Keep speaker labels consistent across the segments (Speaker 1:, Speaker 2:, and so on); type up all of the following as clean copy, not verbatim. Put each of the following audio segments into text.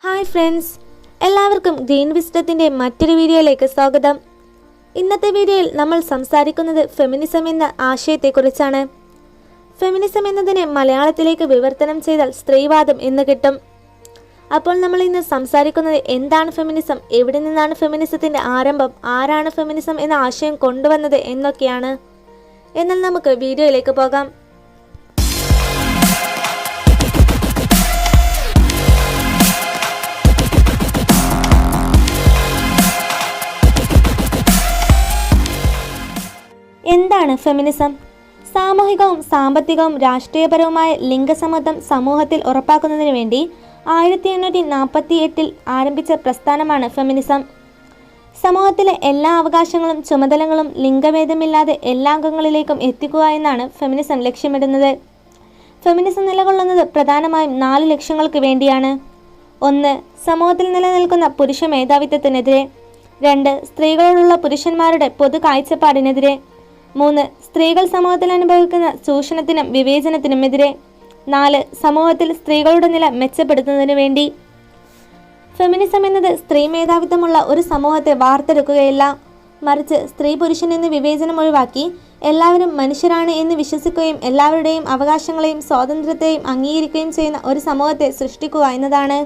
Speaker 1: Hi friends, എല്ലാവർക്കും green വിസ്ഡത്തിൻ്റെ മറ്റൊരു വീഡിയോയിലേക്ക് സ്വാഗതം. ഇന്നത്തെ വീഡിയോയിൽ നമ്മൾ സംസാരിക്കുന്നത് ഫെമിനിസം എന്ന ആശയത്തെക്കുറിച്ചാണ്. ഫെമിനിസം എന്നതിനെ മലയാളത്തിലേക്ക് വിവർത്തനം ചെയ്താൽ സ്ത്രീവാദം എന്ന് കിട്ടും. അപ്പോൾ നമ്മൾ ഇന്ന് സംസാരിക്കുന്നത് എന്താണ് ഫെമിനിസം, എവിടെ നിന്നാണ് ഫെമിനിസത്തിൻ്റെ ആരംഭം, ആരാണ് ഫെമിനിസം എന്ന ആശയം കൊണ്ടുവന്നത് എന്നൊക്കെയാണ്. എന്നാൽ നമുക്ക് വീഡിയോയിലേക്ക് പോകാം. എന്താണ് ഫെമിനിസം? സാമൂഹികവും സാമ്പത്തികവും രാഷ്ട്രീയപരവുമായ ലിംഗസമത്വം സമൂഹത്തിൽ ഉറപ്പാക്കുന്നതിന് വേണ്ടി 1848 ആരംഭിച്ച പ്രസ്ഥാനമാണ് ഫെമിനിസം. സമൂഹത്തിലെ എല്ലാ അവകാശങ്ങളും ചുമതലകളും ലിംഗഭേദമില്ലാതെ എല്ലാ അംഗങ്ങളിലേക്കും എത്തിക്കുക എന്നാണ് ഫെമിനിസം ലക്ഷ്യമിടുന്നത്. ഫെമിനിസം നിലകൊള്ളുന്നത് പ്രധാനമായും 4 ലക്ഷ്യങ്ങൾക്ക് വേണ്ടിയാണ്. 1. സമൂഹത്തിൽ നിലനിൽക്കുന്ന പുരുഷ മേധാവിത്വത്തിനെതിരെ. 2. സ്ത്രീകളോടുള്ള പുരുഷന്മാരുടെ പൊതു കാഴ്ചപ്പാടിനെതിരെ. 3. സ്ത്രീകൾ സമൂഹത്തിൽ അനുഭവിക്കുന്ന ചൂഷണത്തിനും വിവേചനത്തിനുമെതിരെ. 4. സമൂഹത്തിൽ സ്ത്രീകളുടെ നില മെച്ചപ്പെടുത്തുന്നതിനു വേണ്ടി. ഫെമിനിസം എന്നത് സ്ത്രീ മേധാവിത്വമുള്ള ഒരു സമൂഹത്തെ വാർത്തെടുക്കുകയില്ല, മറിച്ച് സ്ത്രീ പുരുഷൻ എന്ന വിവേചനം ഒഴിവാക്കി എല്ലാവരും മനുഷ്യരാണ് എന്ന് വിശ്വസിക്കുകയും എല്ലാവരുടെയും അവകാശങ്ങളെയും സ്വാതന്ത്ര്യത്തെയും അംഗീകരിക്കുകയും ചെയ്യുന്ന ഒരു സമൂഹത്തെ സൃഷ്ടിക്കുക എന്നതാണ്.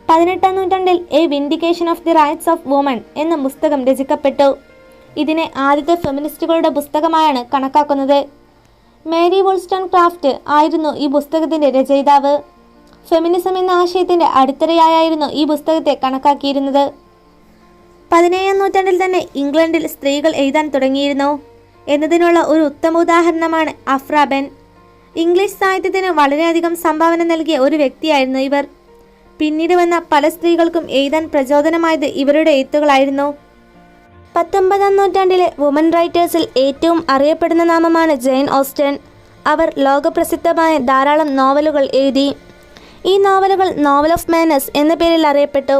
Speaker 1: 18ാം നൂറ്റാണ്ടിൽ A vindication of the rights of woman എന്ന പുസ്തകം രചിക്കപ്പെട്ടു. ഇതിനെ ആദ്യത്തെ ഫെമിനിസ്റ്റുകളുടെ പുസ്തകമായാണ് കണക്കാക്കുന്നത്. മേരി വോൾസ്റ്റോൺക്രാഫ്റ്റ് ആയിരുന്നു ഈ പുസ്തകത്തിൻ്റെ രചയിതാവ്. ഫെമിനിസം എന്ന ആശയത്തിൻ്റെ അടിത്തറയായിരുന്നു ഈ പുസ്തകത്തെ കണക്കാക്കിയിരുന്നത്. 17ാം നൂറ്റാണ്ടിൽ തന്നെ ഇംഗ്ലണ്ടിൽ സ്ത്രീകൾ എഴുതാൻ തുടങ്ങിയിരുന്നു എന്നതിനുള്ള ഒരു ഉത്തമ ഉദാഹരണമാണ് അഫ്ര ബെൻ. ഇംഗ്ലീഷ് സാഹിത്യത്തിന് വളരെയധികം സംഭാവന നൽകിയ ഒരു വ്യക്തിയായിരുന്നു ഇവർ. പിന്നീട് വന്ന പല സ്ത്രീകൾക്കും എഴുതാൻ പ്രചോദനമായത് ഇവരുടെ എഴുത്തുകളായിരുന്നു. 19ാം നൂറ്റാണ്ടിലെ വുമൻ റൈറ്റേഴ്സിൽ ഏറ്റവും അറിയപ്പെടുന്ന നാമമാണ് ജെയിൻ ഓസ്റ്റൻ. അവർ ലോകപ്രസിദ്ധമായ ധാരാളം നോവലുകൾ എഴുതി. ഈ നോവലുകൾ നോവൽ ഓഫ് മാനേഴ്സ് എന്ന പേരിൽ അറിയപ്പെട്ടു.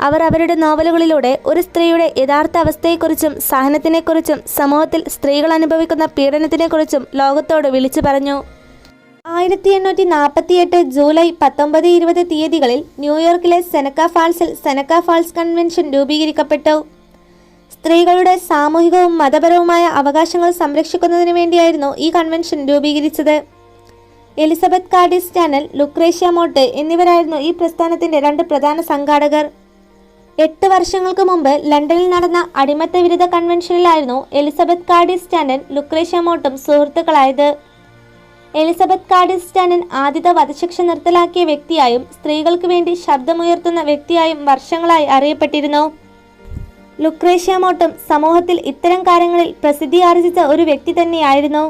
Speaker 1: അവർ അവരുടെ നോവലുകളിലൂടെ ഒരു സ്ത്രീയുടെ യഥാർത്ഥ അവസ്ഥയെക്കുറിച്ചും സഹനത്തിനെക്കുറിച്ചും സമൂഹത്തിൽ സ്ത്രീകൾ അനുഭവിക്കുന്ന പീഡനത്തിനെക്കുറിച്ചും ലോകത്തോട് വിളിച്ചു പറഞ്ഞു. 1848 ജൂലൈ 19, 20 തീയതികളിൽ ന്യൂയോർക്കിലെ സെനക്ക ഫാൾസിൽ സെനക്ക ഫാൾസ് കൺവെൻഷൻ രൂപീകരിക്കപ്പെട്ടു. സ്ത്രീകളുടെ സാമൂഹികവും മതപരവുമായ അവകാശങ്ങൾ സംരക്ഷിക്കുന്നതിന് വേണ്ടിയായിരുന്നു ഈ കൺവെൻഷൻ രൂപീകരിച്ചത്. എലിസബത്ത് കാർഡിസ് സ്റ്റാനൽ, ലുക്രേഷ്യ മോട്ട് എന്നിവരായിരുന്നു ഈ പ്രസ്ഥാനത്തിൻ്റെ 2 പ്രധാന സംഘാടകർ. 8 വർഷങ്ങൾക്ക് മുമ്പ് ലണ്ടനിൽ നടന്ന അടിമത്ത വിരുദ്ധ കൺവെൻഷനിലായിരുന്നു എലിസബത്ത് കാർഡിസ് സ്റ്റാനൽ, ലുക്രേഷ്യ മോട്ടും സുഹൃത്തുക്കളായത്. എലിസബത്ത് കാർഡിസ് സ്റ്റാനൻ ആദ്യത്തെ വധശിക്ഷ നിർത്തലാക്കിയ വ്യക്തിയായും സ്ത്രീകൾക്ക് വേണ്ടി ശബ്ദമുയർത്തുന്ന വ്യക്തിയായും വർഷങ്ങളായി അറിയപ്പെട്ടിരുന്നു. ലുക്രേഷ്യ മോട്ടും സമൂഹത്തിൽ ഇത്തരം കാര്യങ്ങളിൽ പ്രസിദ്ധി ആർജിച്ച ഒരു വ്യക്തി തന്നെയായിരുന്നു.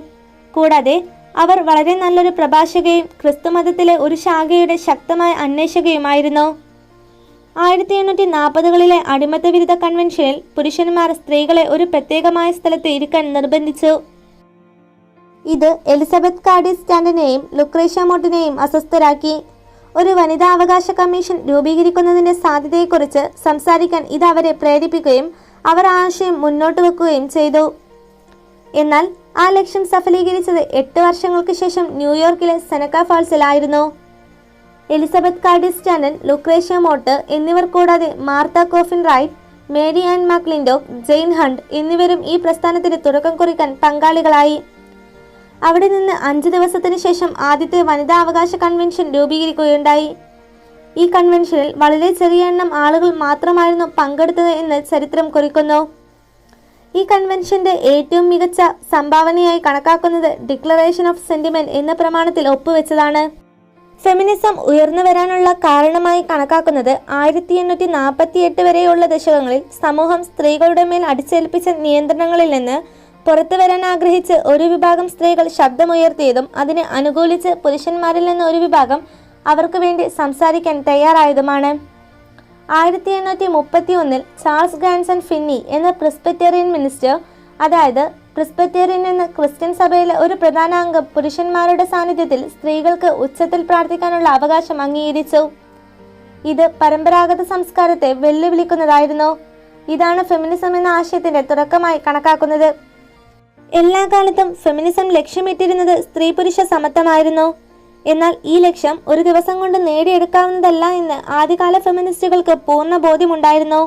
Speaker 1: കൂടാതെ അവർ വളരെ നല്ലൊരു പ്രഭാഷകയും ക്രിസ്തുമതത്തിലെ ഒരു ശാഖയുടെ ശക്തമായ അന്വേഷകയുമായിരുന്നു. 1840കളിലെ അടിമത്ത വിരുദ്ധ കൺവെൻഷനിൽ പുരുഷന്മാർ സ്ത്രീകളെ ഒരു പ്രത്യേകമായ സ്ഥലത്ത് ഇരിക്കാൻ നിർബന്ധിച്ചു. ഇത് എലിസബത്ത് കാർഡിസ് സ്റ്റാൻഡനെയും ലുക്രേഷ്യ മോട്ടിനെയും അസ്വസ്ഥരാക്കി. ഒരു വനിതാ അവകാശ കമ്മീഷൻ രൂപീകരിക്കുന്നതിൻ്റെ സാധ്യതയെക്കുറിച്ച് സംസാരിക്കാൻ ഇത് അവരെ പ്രേരിപ്പിക്കുകയും അവർ ആശയം മുന്നോട്ട് വെക്കുകയും ചെയ്തു. എന്നാൽ ആ ലക്ഷ്യം സഫലീകരിച്ചത് 8 വർഷങ്ങൾക്ക് ശേഷം ന്യൂയോർക്കിലെ സെനക്ക ഫാൾസിലായിരുന്നു. എലിസബത്ത് കാർഡിസ് സ്റ്റാനൻ, ലുക്രേഷ്യ മോട്ട് എന്നിവർ കൂടാതെ Martha Coffin Wright, Mary Ann McClintock, Jane Hunt എന്നിവരും ഈ പ്രസ്ഥാനത്തിന് തുടക്കം കുറിക്കാൻ പങ്കാളികളായി. അവിടെ നിന്ന് 5 ദിവസത്തിന് ശേഷം ആദ്യത്തെ വനിതാ അവകാശ കൺവെൻഷൻ രൂപീകരിക്കുകയുണ്ടായി. ഈ കൺവെൻഷനിൽ വളരെ ചെറിയ എണ്ണം ആളുകൾ മാത്രമായിരുന്നു പങ്കെടുത്തത് എന്ന് ചരിത്രം കുറിക്കുന്നു. ഈ കൺവെൻഷന്റെ ഏറ്റവും മികച്ച സംഭാവനയായി കണക്കാക്കുന്നത് ഡിക്ലറേഷൻ ഓഫ് സെന്റിമെന്റ് എന്ന പ്രമാണത്തിൽ ഒപ്പുവെച്ചതാണ്. ഫെമിനിസം ഉയർന്നു വരാനുള്ള കാരണമായി കണക്കാക്കുന്നത് 1848 വരെയുള്ള ദശകങ്ങളിൽ സമൂഹം സ്ത്രീകളുടെ മേൽ അടിച്ചേൽപ്പിച്ച നിയന്ത്രണങ്ങളിൽ നിന്ന് പുറത്തു വരാൻ ആഗ്രഹിച്ച് ഒരു വിഭാഗം സ്ത്രീകൾ ശബ്ദമുയർത്തിയതും അതിനെ അനുകൂലിച്ച് പുരുഷന്മാരിൽ നിന്ന് ഒരു വിഭാഗം അവർക്ക് വേണ്ടി സംസാരിക്കാൻ തയ്യാറായതുമാണ്. 1831 ചാൾസ് ഗ്രാൻസൺ ഫിന്നി എന്ന പ്രിസ്ബിറ്റേറിയൻ മിനിസ്റ്റർ, അതായത് പ്രിസ്ബിറ്റേറിയൻ എന്ന ക്രിസ്ത്യൻ സഭയിലെ ഒരു പ്രധാന അംഗം, പുരുഷന്മാരുടെ സാന്നിധ്യത്തിൽ സ്ത്രീകൾക്ക് ഉച്ചത്തിൽ പ്രാർത്ഥിക്കാനുള്ള അവകാശം അംഗീകരിച്ചു. ഇത് പരമ്പരാഗത സംസ്കാരത്തെ വെല്ലുവിളിക്കുന്നതായിരുന്നു. ഇതാണ് ഫെമിനിസം എന്ന ആശയത്തിന്റെ തുടക്കമായി കണക്കാക്കുന്നത്. എല്ലാ കാലത്തും ഫെമിനിസം ലക്ഷ്യമിട്ടിരുന്നത് സ്ത്രീ പുരുഷ സമത്വമായിരുന്നു. എന്നാൽ ഈ ലക്ഷ്യം ഒരു ദിവസം കൊണ്ട് നേടിയെടുക്കാവുന്നതല്ല എന്ന് ആദ്യകാല ഫെമിനിസ്റ്റുകൾക്ക് പൂർണ്ണ ബോധ്യമുണ്ടായിരുന്നു.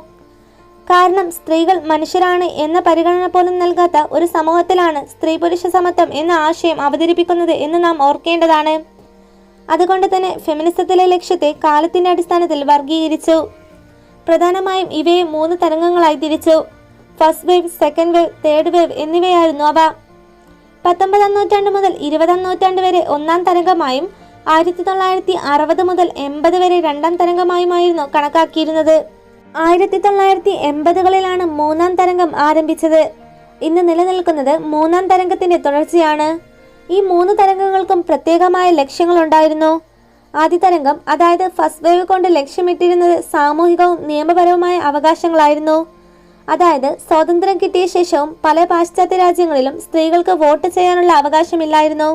Speaker 1: കാരണം സ്ത്രീകൾ മനുഷ്യരാണ് എന്ന പരിഗണന പോലും നൽകാത്ത ഒരു സമൂഹത്തിലാണ് സ്ത്രീ പുരുഷ സമത്വം എന്ന ആശയം അവതരിപ്പിക്കുന്നത് എന്ന് നാം ഓർക്കേണ്ടതാണ്. അതുകൊണ്ട് തന്നെ ഫെമിനിസത്തിലെ ലക്ഷ്യത്തെ കാലത്തിന്റെ അടിസ്ഥാനത്തിൽ വർഗീകരിച്ചു. പ്രധാനമായും ഇവയെ 3 തരംഗങ്ങളായി തിരിച്ചു. First wave, second wave, third wave എന്നിവയായിരുന്നു അവ. 19-ാം നൂറ്റാണ്ട് മുതൽ 20-ാം നൂറ്റാണ്ട് വരെ ഒന്നാം തരംഗമായും 1960 മുതൽ 80 വരെ രണ്ടാം തരംഗമായുമായിരുന്നു കണക്കാക്കിയിരുന്നത്. 1980-കളിലാണ് 3-ാം തരംഗം ആരംഭിച്ചത്. ഇന്ന് നിലനിൽക്കുന്നത് 3-ാം തരംഗത്തിന്റെ തുടർച്ചയാണ്. ഈ 3 തരംഗങ്ങൾക്കും പ്രത്യേകമായ ലക്ഷ്യങ്ങളുണ്ടായിരുന്നു. ആദ്യ തരംഗം അതായത് ഫസ്റ്റ് വേവ് കൊണ്ട് ലക്ഷ്യമിട്ടിരുന്നത് സാമൂഹികവും നിയമപരവുമായ അവകാശങ്ങളായിരുന്നു. അതായത് സ്വാതന്ത്ര്യം കിട്ടിയ ശേഷവും പല പാശ്ചാത്യ രാജ്യങ്ങളിലും സ്ത്രീകൾക്ക് വോട്ട് ചെയ്യാനുള്ള അവകാശമില്ലായിരുന്നു.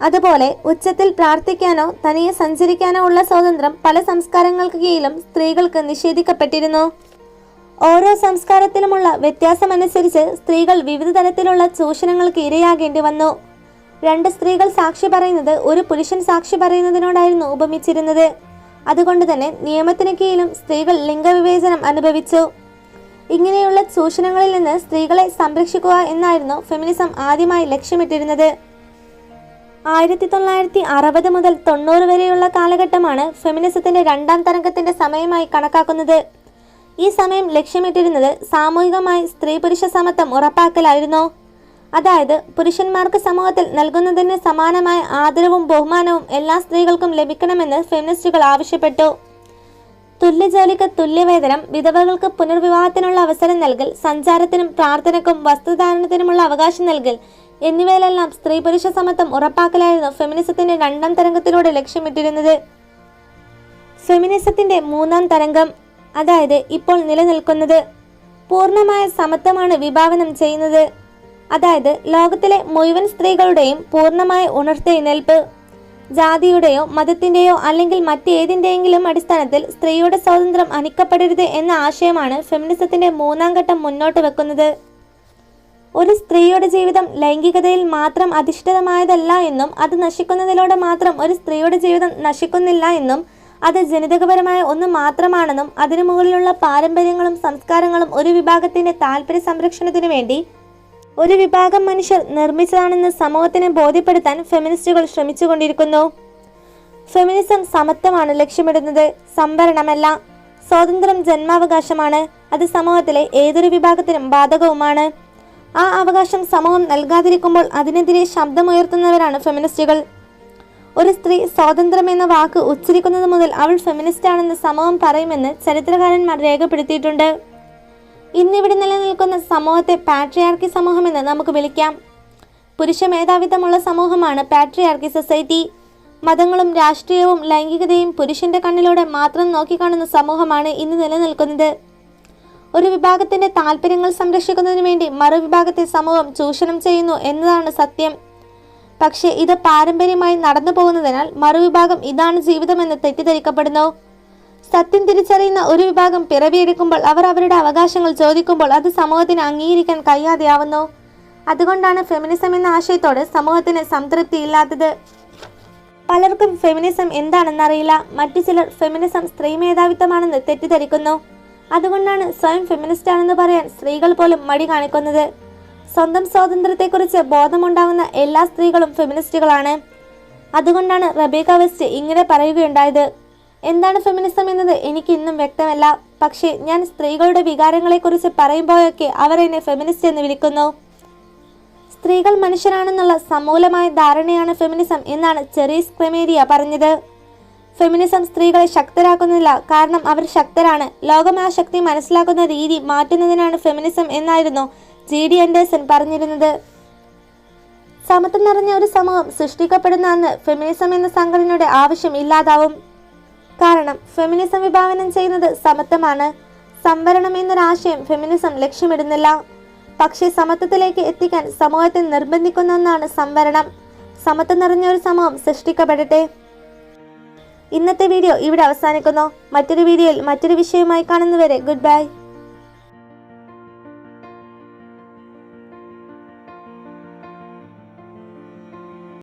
Speaker 1: അതുപോലെ ഉച്ചത്തിൽ പ്രാർത്ഥിക്കാനോ തനിയെ സഞ്ചരിക്കാനോ ഉള്ള സ്വാതന്ത്ര്യം പല സംസ്കാരങ്ങൾക്ക് കീഴിലും സ്ത്രീകൾക്ക് നിഷേധിക്കപ്പെട്ടിരുന്നു. ഓരോ സംസ്കാരത്തിലുമുള്ള വ്യത്യാസമനുസരിച്ച് സ്ത്രീകൾ വിവിധ തരത്തിലുള്ള ചൂഷണങ്ങൾക്ക് ഇരയാകേണ്ടി വന്നു. 2 സ്ത്രീകൾ സാക്ഷി പറയുന്നത് ഒരു പുരുഷൻ സാക്ഷി പറയുന്നതിനോടായിരുന്നു ഉപമിച്ചിരുന്നത്. അതുകൊണ്ട് തന്നെ നിയമത്തിന് കീഴിലും സ്ത്രീകൾ ലിംഗവിവേചനം അനുഭവിച്ചു. ഇങ്ങനെയുള്ള ചൂഷണങ്ങളിൽ നിന്ന് സ്ത്രീകളെ സംരക്ഷിക്കുക എന്നായിരുന്നു ഫെമിനിസം ആദ്യമായി ലക്ഷ്യമിട്ടിരുന്നത്. 1960 മുതൽ 90 വരെയുള്ള കാലഘട്ടമാണ് ഫെമിനിസത്തിന്റെ 2ാം തരംഗത്തിന്റെ സമയമായി കണക്കാക്കുന്നത്. ഈ സമയം ലക്ഷ്യമിട്ടിരുന്നത് സാമൂഹികമായി സ്ത്രീ പുരുഷ സമത്വം ഉറപ്പാക്കലായിരുന്നു. അതായത് പുരുഷന്മാർക്ക് സമൂഹത്തിൽ നൽകുന്നതിന് സമാനമായ ആദരവും ബഹുമാനവും എല്ലാ സ്ത്രീകൾക്കും ലഭിക്കണമെന്ന് ഫെമിനിസ്റ്റുകൾ ആവശ്യപ്പെട്ടു. തുല്യ ജോലിക്ക് തുല്യവേതനം, വിധവകൾക്ക് പുനർവിവാഹത്തിനുള്ള അവസരം നൽകൽ, സഞ്ചാരത്തിനും പ്രാർത്ഥനയ്ക്കും വസ്ത്രധാരണത്തിനുമുള്ള അവകാശം നൽകൽ എന്നിവയിലെല്ലാം സ്ത്രീ പുരുഷ സമത്വം ഉറപ്പാക്കലായിരുന്നു ഫെമിനിസത്തിന്റെ 2ാം തരംഗത്തിലൂടെ ലക്ഷ്യമിട്ടിരുന്നത്. ഫെമിനിസത്തിന്റെ 3ാം തരംഗം അതായത് ഇപ്പോൾ നിലനിൽക്കുന്നത് പൂർണ്ണമായ സമത്വമാണ് വിഭാവനം ചെയ്യുന്നത്. അതായത് ലോകത്തിലെ മുഴുവൻ സ്ത്രീകളുടെയും പൂർണ്ണമായ ഉണർത്തെഴുന്നേൽപ്പ്. ജാതിയുടെയോ മതത്തിന്റെയോ അല്ലെങ്കിൽ മറ്റേതിന്റെയെങ്കിലും അടിസ്ഥാനത്തിൽ സ്ത്രീയുടെ സ്വാതന്ത്ര്യം ഹനിക്കപ്പെടരുത് എന്ന ആശയമാണ് ഫെമിനിസത്തിന്റെ 3ാം ഘട്ടം മുന്നോട്ട് വെക്കുന്നത്. ഒരു സ്ത്രീയുടെ ജീവിതം ലൈംഗികതയിൽ മാത്രം അധിഷ്ഠിതമായതല്ല എന്നും അത് നശിക്കുന്നതിലൂടെ മാത്രം ഒരു സ്ത്രീയുടെ ജീവിതം നശിക്കുന്നില്ല എന്നും അത് ജനിതകപരമായ ഒന്ന് മാത്രമാണെന്നും അതിനു മുകളിലുള്ള പാരമ്പര്യങ്ങളും സംസ്കാരങ്ങളും ഒരു വിഭാഗത്തിന്റെ താല്പര്യ സംരക്ഷണത്തിനു വേണ്ടി ഒരു വിഭാഗം മനുഷ്യർ നിർമ്മിച്ചതാണെന്ന് സമൂഹത്തിനെ ബോധ്യപ്പെടുത്താൻ ഫെമിനിസ്റ്റുകൾ ശ്രമിച്ചുകൊണ്ടിരിക്കുന്നു. ഫെമിനിസം സമത്വമാണ് ലക്ഷ്യമിടുന്നത്, സംവരണമല്ല. സ്വാതന്ത്ര്യം ജന്മാവകാശമാണ്. അത് സമൂഹത്തിലെ ഏതൊരു വിഭാഗത്തിനും ബാധകവുമാണ്. ആ അവകാശം സമൂഹം നൽകാതിരിക്കുമ്പോൾ അതിനെതിരെ ശബ്ദമുയർത്തുന്നവരാണ് ഫെമിനിസ്റ്റുകൾ. ഒരു സ്ത്രീ സ്വാതന്ത്ര്യം എന്ന വാക്ക് ഉച്ചരിക്കുന്നത് മുതൽ അവൾ ഫെമിനിസ്റ്റ് ആണെന്ന് സമൂഹം പറയുമെന്ന് ചരിത്രകാരന്മാർ രേഖപ്പെടുത്തിയിട്ടുണ്ട്. ഇന്നിവിടെ നിലനിൽക്കുന്ന സമൂഹത്തെ പാട്രിയാർക്കി സമൂഹമെന്ന് നമുക്ക് വിളിക്കാം. പുരുഷ മേധാവിത്വമുള്ള സമൂഹമാണ് പാട്രിയാർക്കി സൊസൈറ്റി. മതങ്ങളും രാഷ്ട്രീയവും ലൈംഗികതയും പുരുഷന്റെ കണ്ണിലൂടെ മാത്രം നോക്കിക്കാണുന്ന സമൂഹമാണ് ഇന്ന് നിലനിൽക്കുന്നത്. ഒരു വിഭാഗത്തിന്റെ താല്പര്യങ്ങൾ സംരക്ഷിക്കുന്നതിന് വേണ്ടി മറുവിഭാഗത്തെ സമൂഹം ചൂഷണം ചെയ്യുന്നു എന്നതാണ് സത്യം. പക്ഷേ ഇത് പാരമ്പര്യമായി നടന്നു പോകുന്നതിനാൽ മറുവിഭാഗം ഇതാണ് ജീവിതമെന്ന് തെറ്റിദ്ധരിക്കപ്പെടുന്നു. സത്യം തിരിച്ചറിയുന്ന ഒരു വിഭാഗം പിറവിയെടുക്കുമ്പോൾ അവർ അവരുടെ അവകാശങ്ങൾ ചോദിക്കുമ്പോൾ അത് സമൂഹത്തിന് അംഗീകരിക്കാൻ കഴിയാതെയാവുന്നു. അതുകൊണ്ടാണ് ഫെമിനിസം എന്ന ആശയത്തോട് സമൂഹത്തിന് സംതൃപ്തിയില്ലാത്തത്. പലർക്കും ഫെമിനിസം എന്താണെന്നറിയില്ല. മറ്റു ചിലർ ഫെമിനിസം സ്ത്രീ മേധാവിത്വമാണെന്ന് തെറ്റിദ്ധരിക്കുന്നു. അതുകൊണ്ടാണ് സ്വയം ഫെമിനിസ്റ്റ് ആണെന്ന് പറയാൻ സ്ത്രീകൾ പോലും മടി കാണിക്കുന്നത്. സ്വന്തം സ്വാതന്ത്ര്യത്തെക്കുറിച്ച് ബോധമുണ്ടാകുന്ന എല്ലാ സ്ത്രീകളും ഫെമിനിസ്റ്റുകളാണ്. അതുകൊണ്ടാണ് റബേക്ക വെസ്റ്റ് ഇങ്ങനെ പറയുകയുണ്ടായത്: എന്താണ് ഫെമിനിസം എന്നത് എനിക്ക് ഇന്നും വ്യക്തമല്ല. പക്ഷേ ഞാൻ സ്ത്രീകളുടെ വികാരങ്ങളെക്കുറിച്ച് പറയുമ്പോഴൊക്കെ അവർ എന്നെ ഫെമിനിസ്റ്റ് എന്ന് വിളിക്കുന്നു. സ്ത്രീകൾ മനുഷ്യരാണെന്നുള്ള സമൂലമായ ധാരണയാണ് ഫെമിനിസം എന്നാണ് ചെറീസ് ക്രെമേരിയ പറഞ്ഞത്. ഫെമിനിസം സ്ത്രീകളെ ശക്തരാക്കുന്നില്ല, കാരണം അവർ ശക്തരാണ്. ലോകം ആ ശക്തി മനസ്സിലാക്കുന്ന രീതി മാറ്റുന്നതിനാണ് ഫെമിനിസം എന്നായിരുന്നു G.D. ആൻഡേഴ്സൺ പറഞ്ഞിരുന്നത്. സമത്വം നിറഞ്ഞ ഒരു സമൂഹം സൃഷ്ടിക്കപ്പെടുന്ന അന്ന് ഫെമിനിസം എന്ന സംഘടനയുടെ ആവശ്യം ഇല്ലാതാവും. കാരണം ഫെമിനിസം വിഭാവനം ചെയ്യുന്നത് സമത്വമാണ്. സംവരണം എന്നൊരാശയം ഫെമിനിസം ലക്ഷ്യമിടുന്നില്ല. പക്ഷേ സമത്വത്തിലേക്ക് എത്തിക്കാൻ സമൂഹത്തെ നിർബന്ധിക്കുന്ന ഒന്നാണ് സംവരണം. സമത്വം നിറഞ്ഞ ഒരു സമൂഹം സൃഷ്ടിക്കപ്പെടട്ടെ. ഇന്നത്തെ വീഡിയോ ഇവിടെ അവസാനിക്കുന്നു. മറ്റൊരു വീഡിയോയിൽ മറ്റൊരു വിഷയവുമായി കാണുന്നവരെ ഗുഡ് ബൈ.